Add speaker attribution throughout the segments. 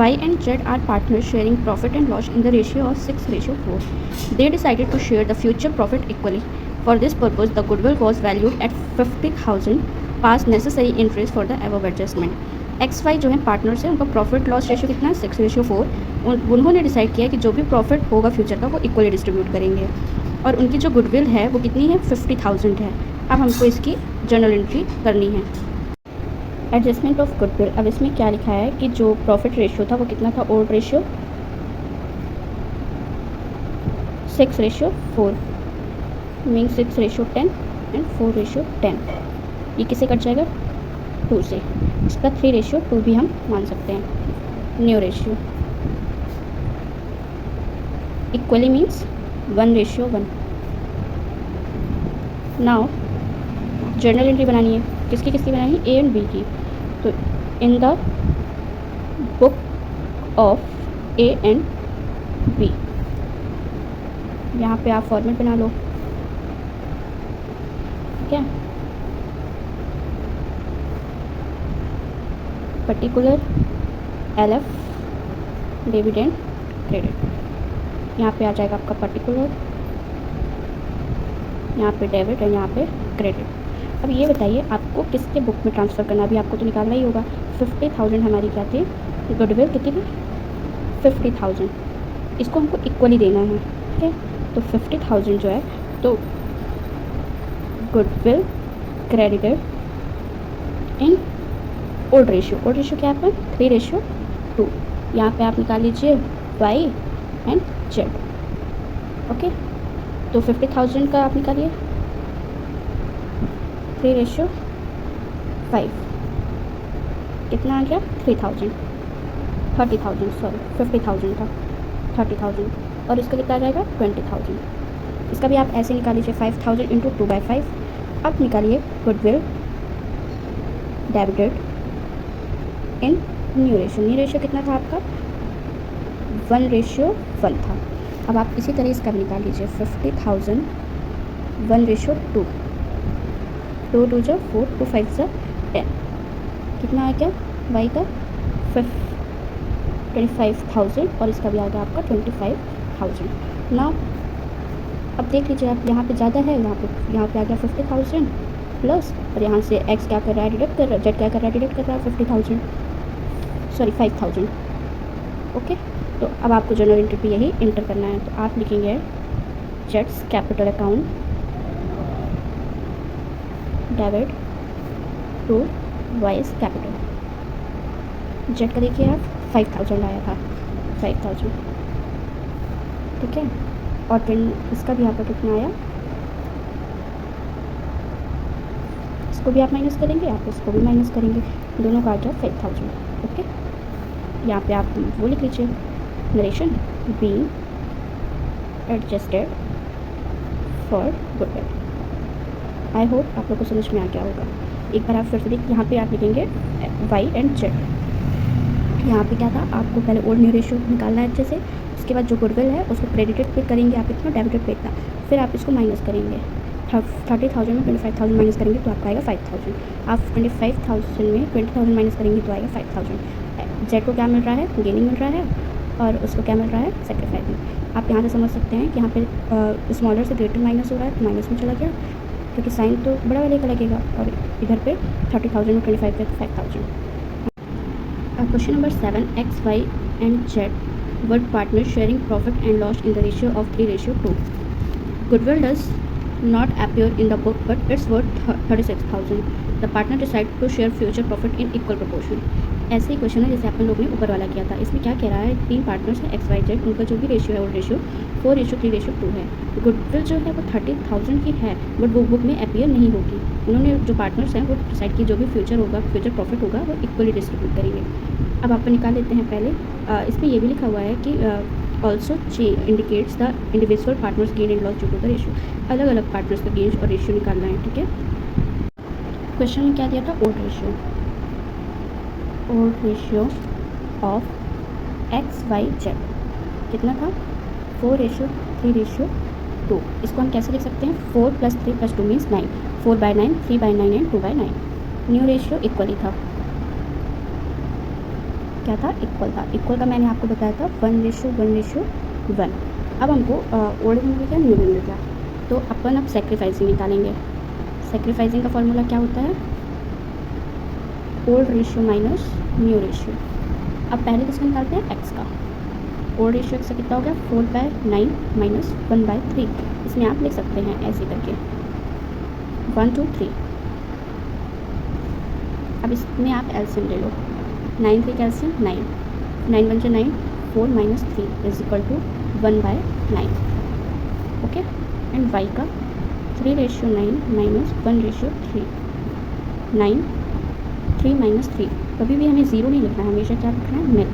Speaker 1: Y and Z are partners sharing profit and loss in the ratio of 6:4. They decided to share the future profit equally. For this purpose, the goodwill was valued at 50,000, past necessary interest for the above adjustment. XY जो है partners है, उनका profit loss ratio कितना है 6:4. उन्होंने decide किया कि जो भी प्रॉफिट होगा फ्यूचर का वो इक्वली डिस्ट्रीब्यूट करेंगे, और उनकी जो गुडविल है वो कितनी है 50,000 है. अब हमको इसकी जर्नल एंट्री करनी है. Adjustment of goodwill. अब इसमें क्या लिखा है कि जो प्रॉफिट रेशियो था वो कितना था, ओल्ड रेशियो 6:4, मीन 6:10 एंड 4:10. ये किसे कट जाएगा 2 से. इसका 3:2 भी हम मान सकते हैं. New ratio equally means 1:1. Now journal entry बनानी है. किसकी किसकी बनानी है, ए एंड बी की. तो in the book of A and B, यहाँ पे आप फॉर्मेट बना लो. क्या पर्टिकुलर LF डिविडेंड क्रेडिट. यहाँ पे आ जाएगा आपका पर्टिकुलर, यहाँ पे डेबिट और यहाँ पे क्रेडिट. अब ये बताइए आपको किसके बुक में ट्रांसफ़र करना, अभी आपको तो निकालना ही होगा. 50,000 हमारी क्या थी, गुडविल कितनी थी 50,000. इसको हमको इक्वली देना है. ठीक है, तो 50,000 जो है तो goodwill credited in old ratio. Old ratio क्या है आपका 3:2. यहाँ पे आप निकाल लीजिए Y एंड Z. ओके, तो 50,000 का आप निकालिए 3:5. कितना आ गया 30,000 सॉरी 50,000 था 30,000, और इसका कितना आ जाएगा 20,000. इसका भी आप ऐसे निकाल लीजिए 5,000 इंटू 2/5. अब निकालिए goodwill debited in new ratio. New ratio कितना था आपका 1:1 था. अब आप इसी तरह इसका भी निकाल लीजिए 50,000 1:2. 2 2 जो 4, 2 5 जो 10. कितना आ गया वाई का 25,000, और इसका भी आ गया आपका 25,000. ना अब देख लीजिए आप, यहाँ पे ज़्यादा है, यहाँ पे आ गया 50,000 प्लस, और यहाँ से x क्या कर रहा है डिडक्ट कर रहा है, z क्या कर रहा है डिडक्ट कर रहा है 50,000 सॉरी 5,000. ओके, तो अब आपको जर्नल एंट्री पे यही इंटर करना है. तो आप लिखेंगे जेट्स capital account debit to Y's capital. Z का देखिए आप 5,000 आया था 5,000. ठीक है, और फिर इसका भी आपका कितना आया, इसको भी आप माइनस करेंगे, आप इसको भी माइनस करेंगे, दोनों का आ जाए 5,000. ओके, यहाँ पे आप वो लिख लीजिए narration being adjusted for goodwill. I hope आप लोग को समझ में आ गया होगा. एक बार आप फिर से देखिए, यहाँ पे आप लिखेंगे Y एंड Z. यहाँ पे क्या था, आपको पहले ओल्ड न्यू रेशियो निकालना है अच्छे से. उसके बाद जो गुडविल है उसको क्रेडिटेड पे करेंगे आप इतना, डेबिटेड पे इतना, फिर आप इसको माइनस करेंगे. 30,000 में 25,000 माइनस करेंगे तो आपका आएगा 5,000. आप 25,000 में 20,000 माइनस करेंगे तो आएगा 5,000. Z को क्या मिल रहा है, गेनिंग मिल रहा है, और उसको क्या मिल रहा है, सेक्रीफाइसिंग. आप यहाँ से समझ सकते हैं कि यहाँ पे स्मॉलर से ग्रेटर माइनस हो रहा है तो माइनस में चला गया, क्योंकि साइन तो बड़ा वाले का लगेगा, और इधर पे 30,000 में 25 पे 5,000. Question number 7. X, Y and Z were partners sharing profit and loss in the ratio of 3:2. Goodwill does not appear in the book, but it's worth 36,000. The partner decided to share future profit in equal proportion. ऐसे ही question है जैसे अपन लोग ने ऊपर वाला किया था. इसमें क्या कह रहा है, 3 पार्टनर्स हैं XY Z, उनका जो भी रेशियो है वो रेशियो 4:3:2 है. गुडविल जो है वो 30,000 की है, बट वो बुक में अपीयर नहीं होगी. उन्होंने जो पार्टनर्स हैं वो डिसाइड की जो भी फ्यूचर होगा, फ्यूचर प्रॉफिट होगा वो इक्वली डिस्ट्रीब्यूट करेंगे. अब आपको निकाल लेते हैं पहले. इसमें ये भी लिखा हुआ है कि also indicates the individual partners gain and loss due to the ratio. अलग अलग पार्टनर्स का गेन और रेशियो निकालना है. ठीक है, क्वेश्चन में क्या दिया था, ओल्ड रेशियो ऑफ XYZ कितना था 4:3:2. इसको हम कैसे लिख सकते हैं, 4 + 3 + 2 means 9. 4/9, 3/9 and 2/9. New ratio equally था क्या था, इक्वल था। इक्वल का मैंने आपको बताया था 1:1:1। अब हमको ओल्ड में मिल गया, न्यू में मिल गया, तो अपन अब सेक्रीफाइसिंग निकालेंगे। सेक्रीफाइसिंग का फॉर्मूला क्या होता है, old ratio minus new ratio. अब पहले किसका निकालते हैं, एक्स का। ओल्ड रेशियो एक्स का कितना हो गया, 4/9 माइनस 1/3। इसमें आप लिख सकते हैं ऐसे करके 1 2 3। अब इसमें आप एलसीएम ले लो, 9 3 कैल्शियम 9, 9 1 9, 4 minus 3 is equal to 1/9। Okay, and Y का 3:9 माइनस 1:3, 9 3 माइनस 3। कभी भी हमें ज़ीरो नहीं लिखना है, हमेशा क्या लिखना है, मिल।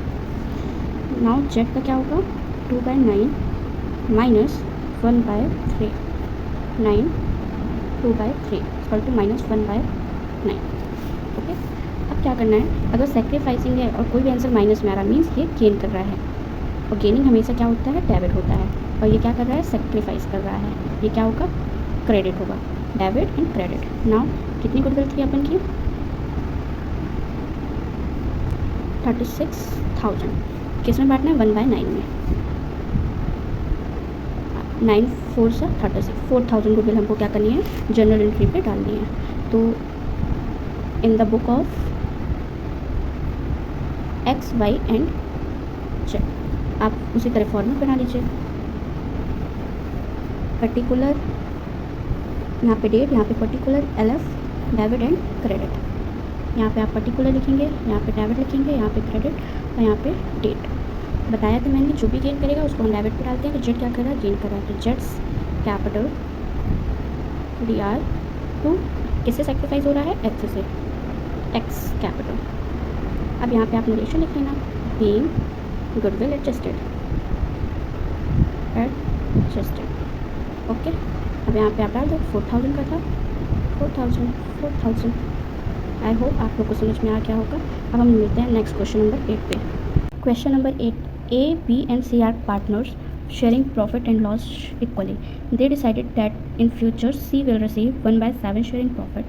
Speaker 1: नाउ जेड का क्या होगा, 2/9 minus 1/3, 9 2/3 equal to minus 1/9। Okay, अब क्या करना है, अगर सेक्रीफाइसिंग है और कोई भी आंसर माइनस में आ रहा है मीन्स ये गेन कर रहा है, और गेनिंग हमेशा क्या होता है, डेबिट होता है। और ये क्या कर रहा है, सेक्रीफाइस कर रहा है, ये क्या होगा, क्रेडिट होगा, डेबिट एंड क्रेडिट। नाउ कितनी गुडविल थी अपन की, 36,000। किस में बांटना है, 1/9 में। 9 4 से 36, 4,000 गुडविल हमको क्या करनी है, जनरल एंट्री पे डालनी है। तो in the book of X Y and Z आप उसी तरह फॉर्मूला बना लीजिए। पर्टिकुलर, यहाँ पे डेट, यहाँ पे particular, LF, debit and credit. यहाँ पे आप पर्टिकुलर लिखेंगे, यहाँ पे डेबिट लिखेंगे, यहाँ पे क्रेडिट और यहाँ पे डेट। बताया था मैंने, जो भी गेन करेगा उसको हम डेबिट पे डालते हैं। तो जेड क्या कर रहा है, गेन कर रहा है, तो जेड्स कैपिटल DR टू किससे सेक्रीफाइस हो रहा है, एक्स से, एक्स कैपिटल। अब यहाँ पे आप नरेशन लिख लेना, बीइंग गुडविल एडजस्टेड, ओके। अब यहाँ पे आप डाल दो, 4,000 का था, 4,000। आई होप आप लोग को समझ में आ गया होगा। अब हम मिलते हैं नेक्स्ट क्वेश्चन नंबर 8 पे। Question number 8, A, B and C are partners sharing profit and loss equally. They decided that in future C will receive 1/7 sharing profit.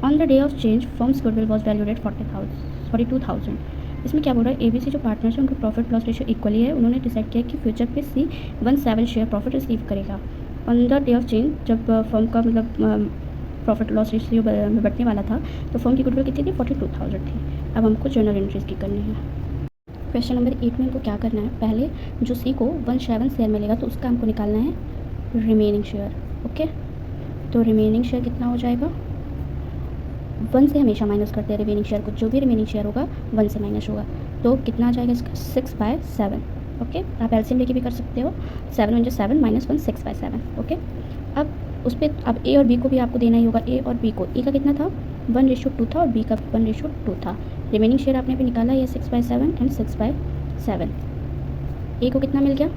Speaker 1: On the day of change, firm's goodwill was valued at 42,000. इसमें क्या बोल रहा है, ABC जो partners हैं उनका profit loss ratio equally है। उन्होंने डिसाइड किया कि फ्यूचर पे C 1/7 शेयर प्रॉफिट रिसीव करेगा। On the day of change, जब फर्म का मतलब प्रॉफिट लॉस रेशियो बढ़ने वाला था, तो फर्म की गुडविल कितनी थी, 42,000 थी। अब हमको जनरल एंट्रीज की करनी है। क्वेश्चन नंबर 8 में हमको क्या करना है, पहले जो सी को 1/7 शेयर मिलेगा तो उसका हमको निकालना है रिमेनिंग शेयर। ओके, तो रिमेनिंग शेयर कितना हो जाएगा, 1 से हमेशा माइनस करते हैं रिमेनिंग शेयर को, जो भी रिमेनिंग शेयर होगा 1 से माइनस होगा, तो कितना आ जाएगा इसका, 6/7। ओके, आप एलसीएम लेके भी कर सकते हो, 7 × 7 - 1 6/7। ओके, अब उस पर अब ए और बी को भी आपको देना ही होगा। ए और बी को, ए का कितना था, 1:2 था और बी का 1:2 था। रिमेनिंग शेयर आपने भी निकाला, ये 6/7 एंड 6/7। ए को कितना मिल गया,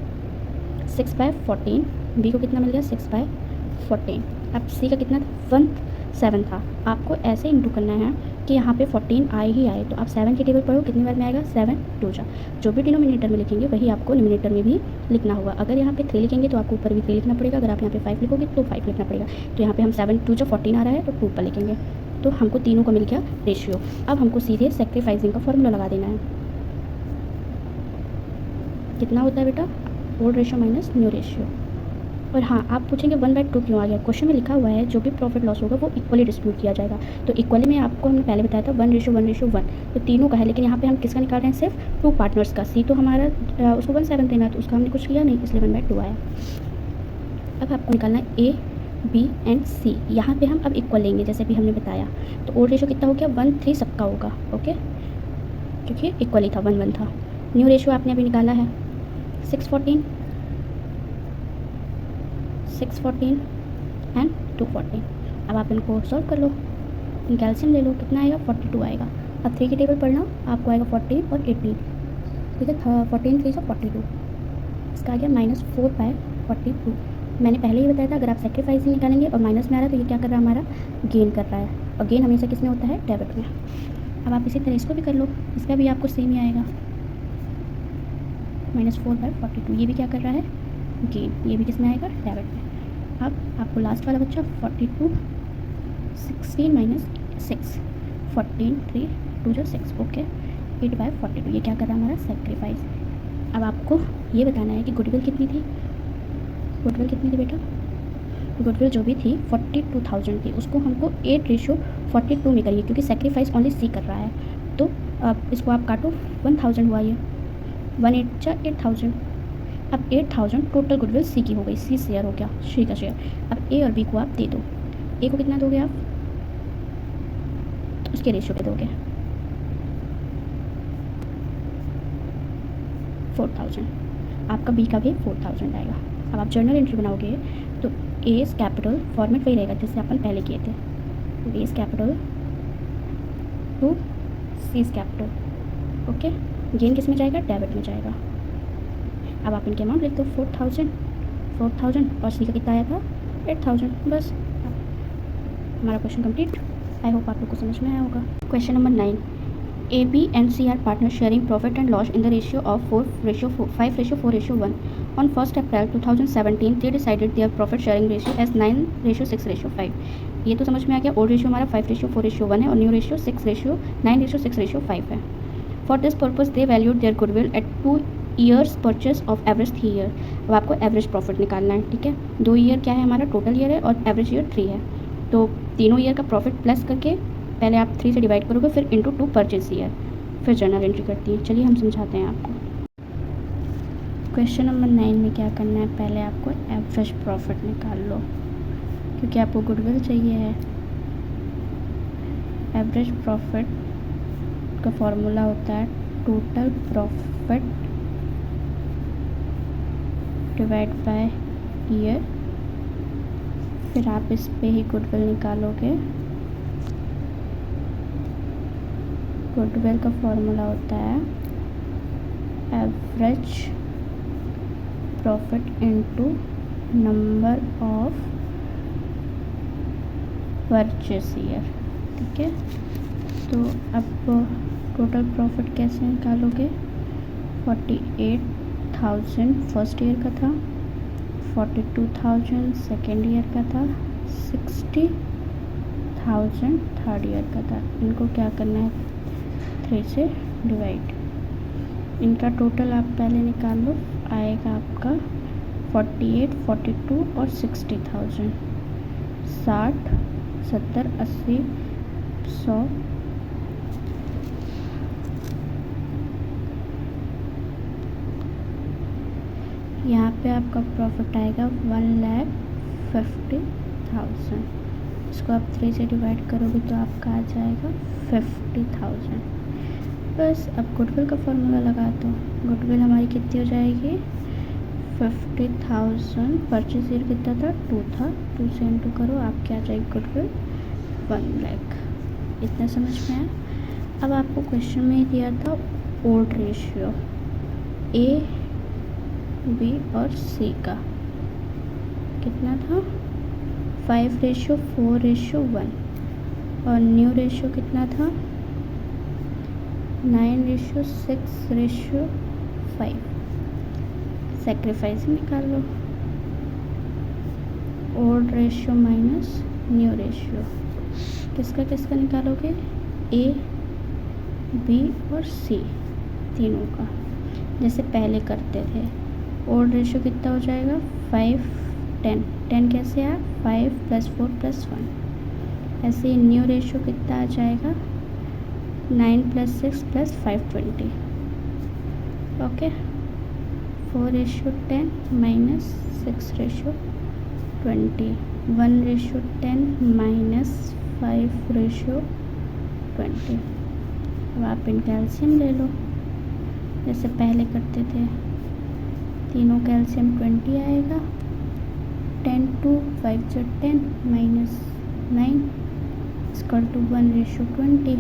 Speaker 1: 6/14, बी को कितना मिल गया, 6/14। अब सी का कितना था, 1/7 था। आपको ऐसे इंटू करना है कि यहाँ पे 14 आए ही आए, तो आप 7 की टेबल पढ़ो, कितनी बार में आएगा, 7 2 जा। जो भी डिनोमिनेटर में लिखेंगे वही आपको न्यूमिनेटर में भी लिखना होगा। अगर यहाँ पे 3 लिखेंगे तो आपको ऊपर भी 3 लिखना पड़ेगा, अगर आप यहाँ पे 5 लिखोगे तो 5 लिखना पड़ेगा। तो यहाँ पे हम 7 2 जा 14 आ रहा है तो 2 पर लिखेंगे, तो हमको तीनों को मिल गया रेशियो। अब हमको सीधे सेक्रीफाइसिंग का फॉर्मूला लगा देना है। कितना होता है बेटा, old ratio minus new ratio. और हाँ, आप पूछेंगे 1/2 क्यों आ गया, क्वेश्चन में लिखा हुआ है जो भी प्रॉफिट लॉस होगा वो इक्वली डिस्ट्रीब्यूट किया जाएगा। तो इक्वली में आपको हमने पहले बताया था 1:1:1, तो तीनों का है, लेकिन यहाँ पे हम किसका निकाल रहे हैं, सिर्फ 2 पार्टनर्स का। सी तो हमारा उसको 1/7 देना, तो उसका हमने कुछ किया नहीं, इसलिए 1/2 आया। अब आपको निकालना है ए, बी एंड सी। यहाँ पे हम अब इक्वल लेंगे जैसे भी हमने बताया। तो ओल्ड रेशियो कितना हो गया, 1:3 सबका होगा। ओके, क्योंकि इक्वली था, 1:1 था। न्यू रेशियो आपने अभी निकाला है 614 एंड 214। अब आप इनको सॉल्व कर लो, कैल्शियम ले लो, कितना आएगा, 42 आएगा। अब 3 की टेबल पढ़ना, आपको आएगा 14 और 18, ठीक है, 14 3 42, इसका आ गया -4/42। मैंने पहले ही बताया था, अगर आप सेक्रीफाइसिंग निकालेंगे और माइनस में आ रहा है तो ये क्या कर रहा है, हमारा गेन कर रहा है, और गेन हमेशा किस में होता है, डेबिट में। अब आप इसी तरह इसको भी कर लो, इसका भी आपको सेम ही आएगा, -4/42। ये भी क्या कर रहा है, गेन, ये भी किस में आएगा, डेबिट में। अब आपको लास्ट वाला बच्चा 42 16 - 6, 14 3 2 जो 6। ओके, 8/42, ये क्या कर रहा है हमारा सेक्रीफाइस। अब आपको ये बताना है कि गुडविल कितनी थी, गुडविल कितनी थी बेटा, गुडविल जो भी थी 42,000 थी, उसको हमको 8:42 में करिए क्योंकि सेक्रीफाइस ओनली सी कर रहा है। तो अब इसको आप काटो, 1000 हुआ ये, 1/8 = 8000। अब 8000 टोटल गुडविल सी की हो गई, सी शेयर हो गया, सी का शेयर। अब ए और बी को आप दे दो, ए को कितना दोगे आप, तो उसके रेशियो पे दोगे 4000, आपका बी का भी 4000 आएगा। अब आप जर्नल एंट्री बनाओगे तो एस कैपिटल फॉर्मेट वही रहेगा जैसे अपन पहले किए थे, S capital to C's capital, okay. Gain किस में जाएगा, डेबिट में जाएगा। अब आप इनके अमाउंट लिख दो, 4000 और सी का कितना आया था 8000, बस हमारा क्वेश्चन कंप्लीट। आई होप आप लोग को समझ में आया होगा। Question number 9, A B and C are partner sharing profit and loss in the ratio of 5:4:1. On 1st April 2017 they decided their profit sharing ratio as 9:6:5. ये तो समझ में आ गया। ओल्ड रेशियो हमारा 5:4:1 है और न्यू रेशियो 9:6:5 है। For this purpose they valued their goodwill at 2 years purchase of average 3 year. अब आपको एवरेज प्रॉफिट निकालना है, ठीक है। 2 ईयर क्या है हमारा, टोटल ईयर है, और एवरेज ईयर 3 है। तो तीनों ईयर का प्रॉफिट प्लस करके पहले आप 3 से डिवाइड करोगे, फिर इंटू 2 परचेज ईयर, फिर जर्नल एंट्री करती है। चलिए हम समझाते हैं आपको। क्वेश्चन नंबर 9 में क्या करना है, पहले आपको एवरेज प्रॉफिट निकाल लो क्योंकि आपको गुडविल चाहिए है। एवरेज प्रॉफिट का फॉर्मूला होता है total profit divide by year, फिर आप इस पे ही गुडविल निकालोगे। गुडविल का फॉर्मूला होता है average profit into number of purchase year, ठीक है। तो अब टोटल प्रॉफिट कैसे निकालोगे, 48,000 फर्स्ट ईयर का था, 42,000 सेकेंड ईयर का था, 60,000 थर्ड ईयर का था। इनको क्या करना है, 3 से डिवाइड। इनका टोटल आप पहले निकाल लो, आएगा आपका 48, 42 और 60,000, 60, 70, 80, 100, यहाँ पे आपका प्रॉफिट आएगा 1,50,000। इसको आप 3 से डिवाइड करोगे तो आपका आ जाएगा 50,000। बस अब गुडविल का फॉर्मूला लगा दो। गुडविल हमारी कितनी हो जाएगी, 50,000, परचेज ईयर कितना था, 2 था, 2 से इंटू करो, आपके आ जाएगी गुडविल 1 लाख। इतना समझ में आया। अब आपको क्वेश्चन में ही दिया था ओल्ड रेशियो ए बी और सी का कितना था, 5:4:1, और न्यू रेशियो कितना था, 9:6:5। सेक्रीफाइस निकाल लो, old ratio minus new ratio, किसका निकालोगे, ए बी और सी तीनों का, जैसे पहले करते थे। ओल्ड रेशियो कितना हो जाएगा, 5, 10, 10 कैसे आया, 5 + 4 + 1। ऐसे ही न्यू रेशियो कितना आ जाएगा, 9 + 6 + 5, 20, ओके। 4:10 - 6:20, 1:10 - 5:20। अब आप इनका एलसीएम ले लो जैसे पहले करते थे। तीनों का एलसीएम 20 आएगा, 10 2 5 10 - 9 = 1:20।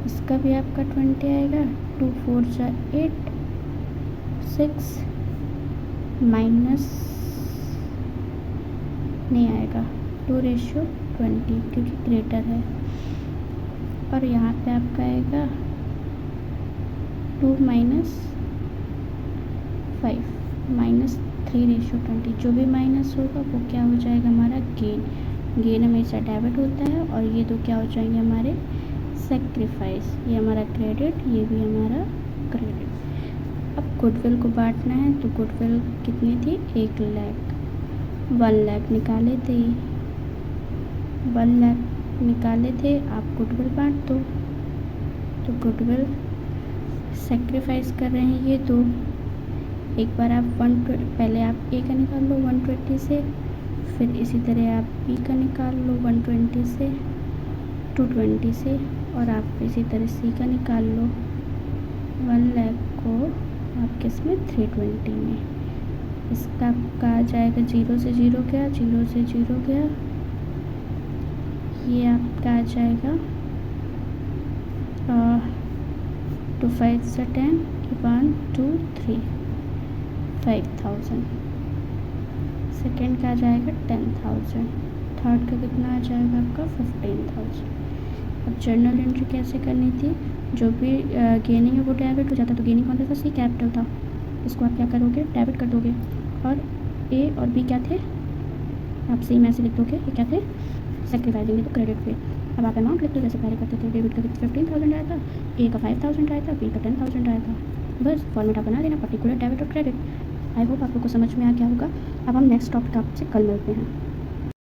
Speaker 1: इसका भी आपका 20 आएगा, 2 4 8 6 माइनस नहीं आएगा, 2:20 क्योंकि ग्रेटर है। और यहाँ पे आपका आएगा 2 - 5 - 3:20। जो भी माइनस होगा वो क्या हो जाएगा, हमारा गेन। गेन हमेशा डेबिट होता है, और ये दो क्या हो जाएंगे, हमारे सेक्रीफाइस, ये हमारा क्रेडिट, ये भी हमारा क्रेडिट। अब गुडविल को बांटना है, तो गुडविल कितनी थी, 1 लाख, 1 लाख निकाले थे, 1 लाख निकाले थे, आप गुडविल बांट दो। तो गुडविल सेक्रीफाइस कर रहे हैं ये दो। एक बार आप पहले आप ए का निकाल लो 120 से, फिर इसी तरह आप बी का निकाल लो 120 से, 220 से, और आप इसी तरह सी का निकाल लो 1 लाख को आप किस में, 320 में। इसका आपका आ जाएगा 0 से 0 गया, 0 से 0 गया, ये आपका आ जाएगा 2 5 से 10, 1 2 3, 5000। सेकेंड का आ जाएगा 10,000, थर्ड का कितना आ जाएगा आपका 15,000। अब जर्नल एंट्री कैसे करनी थी, जो भी गेनिंग है वो डेबिट हो जाता, तो गेनिंग कौन सा था, सी कैपिटल था, इसको आप क्या करोगे, डेबिट कर दोगे। और ए और बी क्या थे, आप सी में ऐसे लिख दोगे, ये क्या थे, सेक्रीफाइसिंग, तो क्रेडिट पे। अब आप अमाउंट लिख दो जैसे पहले करते थे, डेबिट का 15,000 आया था, ए का 5,000 आया था, बी का 10,000 आया था। बस फॉर्मेट आप बना देना, पर्टिकुलर डेबिट और क्रेडिट। आई होप आप लोग को समझ में आ गया होगा। अब हम नेक्स्ट टॉपिक आपसे कल मिलते हैं।